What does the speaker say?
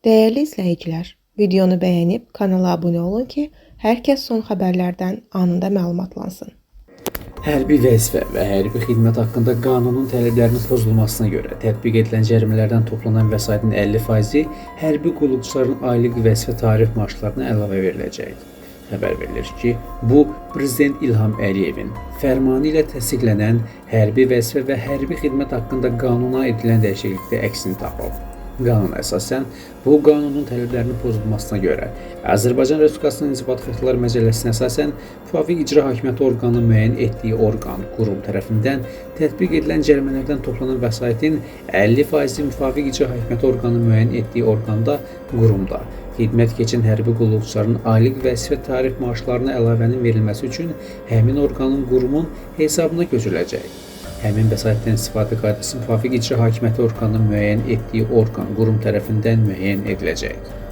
Değerli izləyicilər, videonu bəyənib kanala abunə olun ki, hər kəs son xəbərlərdən anında məlumatlansın. Hərbi vəzifə və hərbi xidmət haqqında qanunun tələblərinin pozulmasına görə tətbiq edilən cərimələrdən toplanan vəsaitin 50%-i hərbi qulluqçuların aylıq vəzifə tarif maaşlarına əlavə veriləcək. Xəbər verilir ki, bu Prezident İlham Əliyevin fərmanı ilə təsdiqlənən hərbi vəzifə və hərbi xidmət haqqında qanuna edilən dəyişiklikdə əksini tapıb. Qanuna əsasən, bu qanunun tələblərinin pozulmasına görə Azərbaycan Respublikasının İnzibati Xətalar Məcəlləsinə əsasən müvafiq icra hakimiyyəti orqanının müəyyən etdiyi orqan, qurum tərəfindən tətbiq edilən cərimələrdən toplanan vəsaitin 50%-i müvafiq icra hakimiyyəti orqanının müəyyən etdiyi orqanda, qurumda xidmət keçən hərbi qulluqçuların aylıq vəzifə tarif maaşlarına əlavənin verilməsi üçün həmin orqanın, qurumun hesabına köçürüləcək. Həmin vəsaitdən istifadə qaydası müvafiq icra hakimiyyəti orqanının müəyyən etdiyi orqan, qurum tərəfindən müəyyən ediləcək.